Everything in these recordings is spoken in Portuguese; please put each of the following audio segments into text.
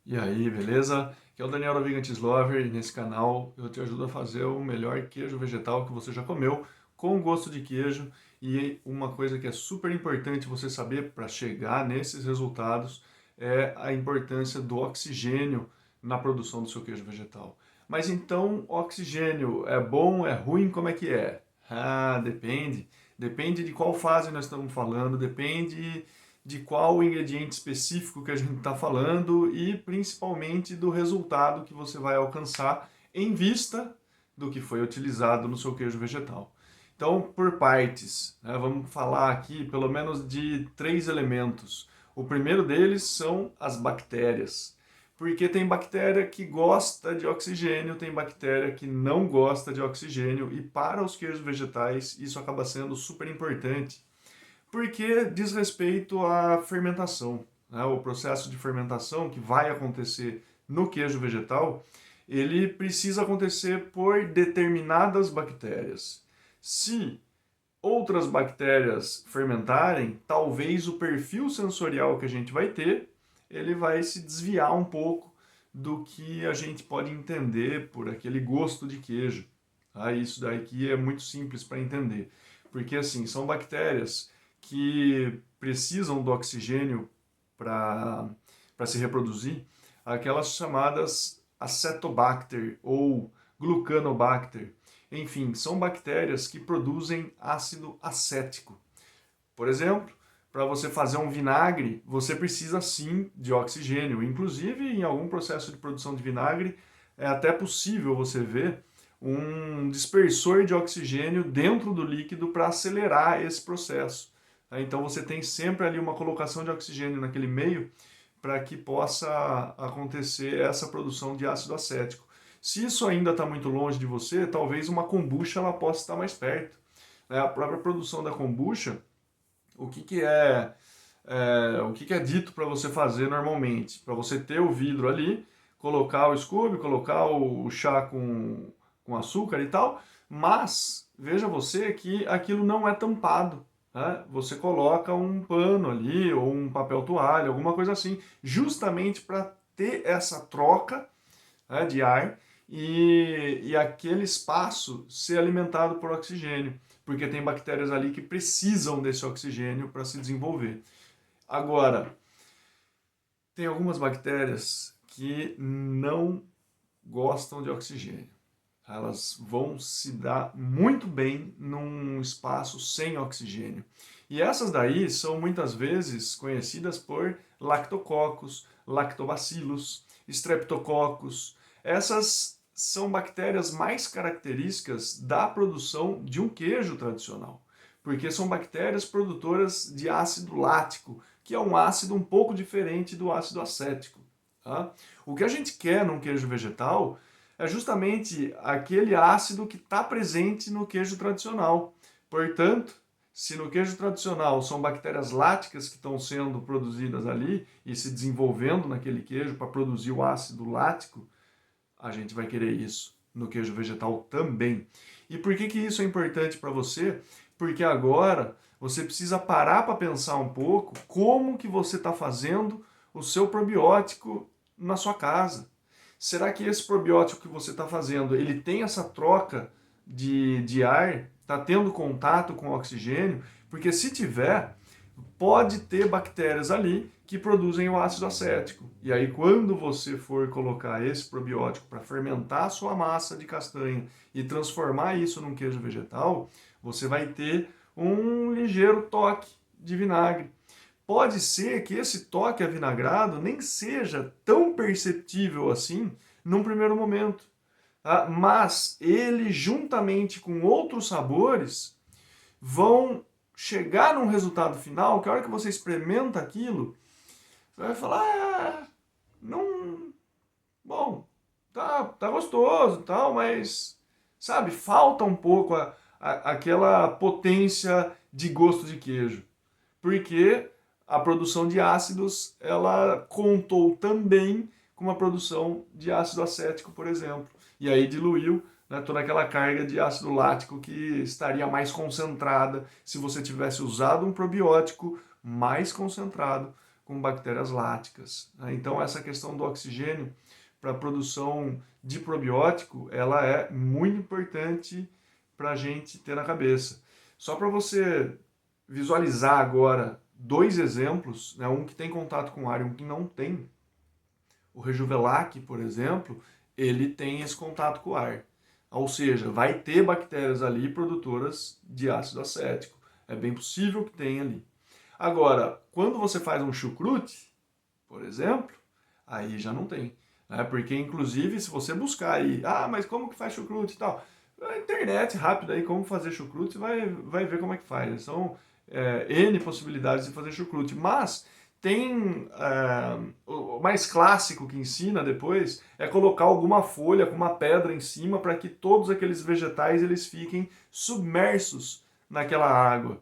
E aí, beleza? Aqui é o Daniel da Vegan Lover e nesse canal eu te ajudo a fazer o melhor queijo vegetal que você já comeu, com gosto de queijo. E uma coisa que é super importante você saber para chegar nesses resultados é a importância do oxigênio na produção do seu queijo vegetal. Mas então, oxigênio é bom, é ruim, como é que é? Ah, depende. Depende de qual fase nós estamos falando, depende de qual ingrediente específico que a gente está falando e principalmente do resultado que você vai alcançar em vista do que foi utilizado no seu queijo vegetal. Então, por partes, né, vamos falar aqui pelo menos de três elementos. O primeiro deles são as bactérias, porque tem bactéria que gosta de oxigênio, tem bactéria que não gosta de oxigênio, e para os queijos vegetais isso acaba sendo super importante porque diz respeito à fermentação. Né? O processo de fermentação que vai acontecer no queijo vegetal, ele precisa acontecer por determinadas bactérias. Se outras bactérias fermentarem, talvez o perfil sensorial que a gente vai ter, ele vai se desviar um pouco do que a gente pode entender por aquele gosto de queijo. Ah, isso daqui é muito simples para entender, porque assim, são bactérias que precisam do oxigênio para se reproduzir, aquelas chamadas Acetobacter ou Glucanobacter. Enfim, são bactérias que produzem ácido acético. Por exemplo, para você fazer um vinagre, você precisa sim de oxigênio. Inclusive, em algum processo de produção de vinagre, é até possível você ver um dispersor de oxigênio dentro do líquido para acelerar esse processo. Então você tem sempre ali uma colocação de oxigênio naquele meio para que possa acontecer essa produção de ácido acético. Se isso ainda está muito longe de você, talvez uma kombucha ela possa estar mais perto. A própria produção da kombucha, o que, que é, o que, que é dito para você fazer normalmente? Para você ter o vidro ali, colocar o Scooby, colocar o chá com açúcar e tal, mas veja você que aquilo não é tampado. Né? Você coloca um pano ali, ou um papel toalha, alguma coisa assim, justamente para ter essa troca, né, de ar e aquele espaço ser alimentado por oxigênio, porque tem bactérias ali que precisam desse oxigênio para se desenvolver. Agora, tem algumas bactérias que não gostam de oxigênio. Elas vão se dar muito bem num espaço sem oxigênio. E essas daí são muitas vezes conhecidas por lactococcus, lactobacillus, streptococcus. Essas são bactérias mais características da produção de um queijo tradicional, porque são bactérias produtoras de ácido lático, que é um ácido um pouco diferente do ácido acético. Tá? O que a gente quer num queijo vegetal é justamente aquele ácido que está presente no queijo tradicional. Portanto, se no queijo tradicional são bactérias láticas que estão sendo produzidas ali e se desenvolvendo naquele queijo para produzir o ácido lático, a gente vai querer isso no queijo vegetal também. E por que isso é importante para você? Porque agora você precisa parar para pensar um pouco como que você está fazendo o seu probiótico na sua casa. Será que esse probiótico que você está fazendo, ele tem essa troca de ar, está tendo contato com o oxigênio? Porque se tiver, pode ter bactérias ali que produzem o ácido acético. E aí, quando você for colocar esse probiótico para fermentar a sua massa de castanha e transformar isso num queijo vegetal, você vai ter um ligeiro toque de vinagre. Pode ser que esse toque avinagrado nem seja tão perceptível assim num primeiro momento, tá? Mas ele, juntamente com outros sabores, vão chegar num resultado final que a hora que você experimenta aquilo, você vai falar, não, bom, tá gostoso e tal, mas, sabe, falta um pouco aquela potência de gosto de queijo. Porque a produção de ácidos, ela contou também com uma produção de ácido acético, por exemplo. E aí diluiu, né, toda aquela carga de ácido lático que estaria mais concentrada se você tivesse usado um probiótico mais concentrado com bactérias láticas, né? Então essa questão do oxigênio para a produção de probiótico, ela é muito importante para a gente ter na cabeça. Só para você visualizar agora dois exemplos, né? Um que tem contato com ar e um que não tem. O Rejuvelac, por exemplo, ele tem esse contato com o ar. Ou seja, vai ter bactérias ali produtoras de ácido acético. É bem possível que tenha ali. Agora, quando você faz um chucrute, por exemplo, aí já não tem. Né? Porque, inclusive, se você buscar aí, mas como que faz chucrute e tal? Na internet, rápido aí, como fazer chucrute, você vai ver como é que faz. São N possibilidades de fazer chucrute. Mas tem o mais clássico que ensina depois é colocar alguma folha com uma pedra em cima para que todos aqueles vegetais eles fiquem submersos naquela água.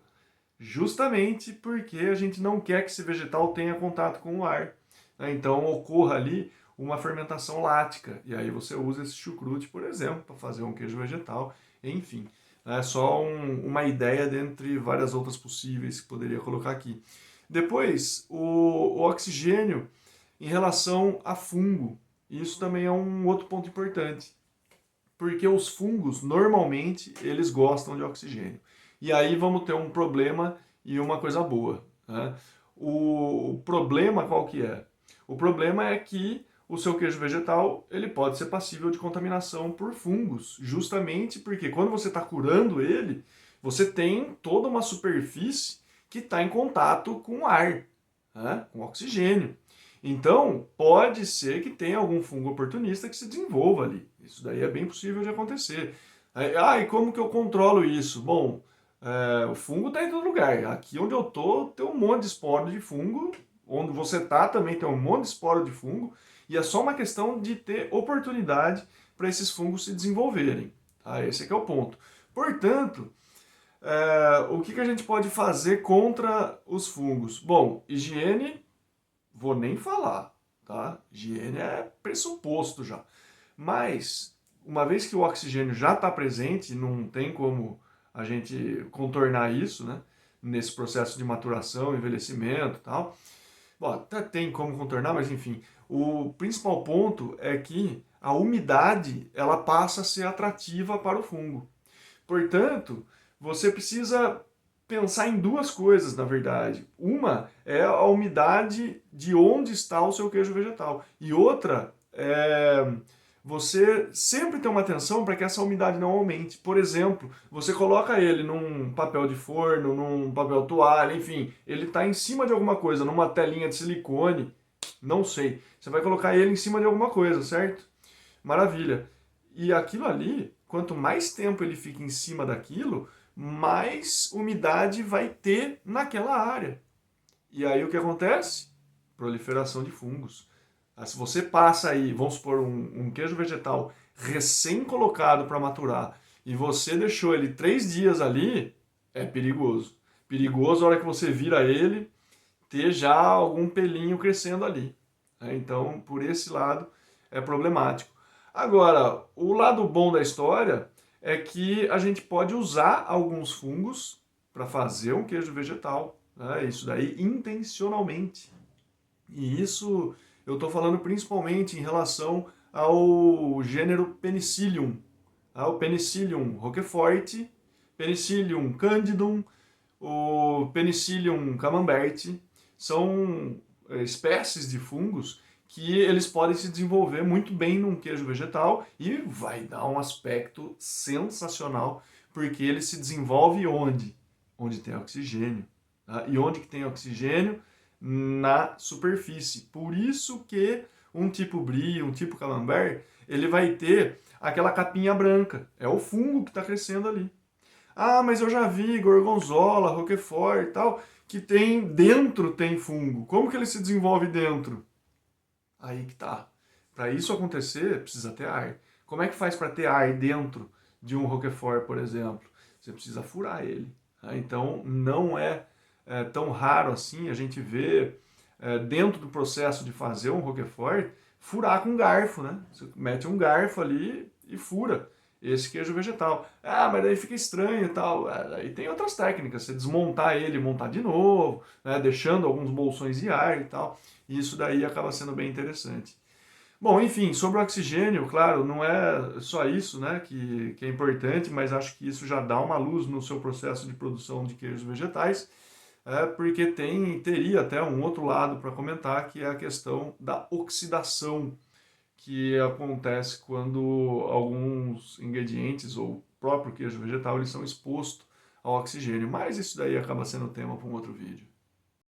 Justamente porque a gente não quer que esse vegetal tenha contato com o ar, né? Então ocorra ali uma fermentação lática. E aí você usa esse chucrute, por exemplo, para fazer um queijo vegetal. Enfim, é só uma ideia dentre várias outras possíveis que poderia colocar aqui. Depois, o oxigênio em relação a fungo. Isso também é um outro ponto importante. Porque os fungos, normalmente, eles gostam de oxigênio. E aí vamos ter um problema e uma coisa boa, né? O problema qual que é? O problema é que o seu queijo vegetal ele pode ser passível de contaminação por fungos, justamente porque quando você está curando ele, você tem toda uma superfície que está em contato com ar, né? Com oxigênio. Então, pode ser que tenha algum fungo oportunista que se desenvolva ali. Isso daí é bem possível de acontecer. E como que eu controlo isso? Bom, o fungo está em todo lugar. Aqui onde eu estou tem um monte de esporo de fungo. Onde você está também tem um monte de esporo de fungo. E é só uma questão de ter oportunidade para esses fungos se desenvolverem. Tá? Esse aqui é o ponto. Portanto, o que a gente pode fazer contra os fungos? Bom, higiene vou nem falar, tá? Higiene é pressuposto já. Mas, uma vez que o oxigênio já está presente, não tem como a gente contornar isso, né? Nesse processo de maturação, envelhecimento e tal. Bom, até tem como contornar, mas enfim. O principal ponto é que a umidade, ela passa a ser atrativa para o fungo. Portanto, você precisa pensar em duas coisas, na verdade. Uma é a umidade de onde está o seu queijo vegetal. E outra é você sempre ter uma atenção para que essa umidade não aumente. Por exemplo, você coloca ele num papel de forno, num papel toalha, enfim, ele está em cima de alguma coisa, numa telinha de silicone, não sei. Você vai colocar ele em cima de alguma coisa, certo? Maravilha. E aquilo ali, quanto mais tempo ele fica em cima daquilo, mais umidade vai ter naquela área. E aí o que acontece? Proliferação de fungos. Se você passa aí, vamos supor, um queijo vegetal recém-colocado para maturar e você deixou ele 3 dias ali, é perigoso. Perigoso a hora que você vira ele, ter já algum pelinho crescendo ali. Então, por esse lado, é problemático. Agora, o lado bom da história é que a gente pode usar alguns fungos para fazer um queijo vegetal, né? Isso daí intencionalmente. E isso eu estou falando principalmente em relação ao gênero Penicillium, o Penicillium roquefort, Penicillium candidum, o Penicillium camembert. São espécies de fungos que eles podem se desenvolver muito bem num queijo vegetal e vai dar um aspecto sensacional, porque ele se desenvolve onde? Onde tem oxigênio. Tá? E onde que tem oxigênio? Na superfície. Por isso que um tipo brie, um tipo camembert, ele vai ter aquela capinha branca. É o fungo que está crescendo ali. Mas eu já vi gorgonzola, roquefort e tal, que tem fungo. Como que ele se desenvolve dentro? Aí que tá. Para isso acontecer, precisa ter ar. Como é que faz para ter ar dentro de um roquefort, por exemplo? Você precisa furar ele. Tá? Então, não é tão raro assim a gente ver dentro do processo de fazer um roquefort, furar com garfo, né? Você mete um garfo ali e fura. esse queijo vegetal. Ah, mas daí fica estranho e tal. Aí tem outras técnicas, você desmontar ele e montar de novo, né, deixando alguns bolsões de ar e tal, e isso daí acaba sendo bem interessante. Bom, enfim, sobre o oxigênio, claro, não é só isso, né, que é importante, mas acho que isso já dá uma luz no seu processo de produção de queijos vegetais, porque teria até um outro lado para comentar, que é a questão da oxidação, que acontece quando alguns ingredientes ou o próprio queijo vegetal eles são expostos ao oxigênio. Mas isso daí acaba sendo tema para um outro vídeo.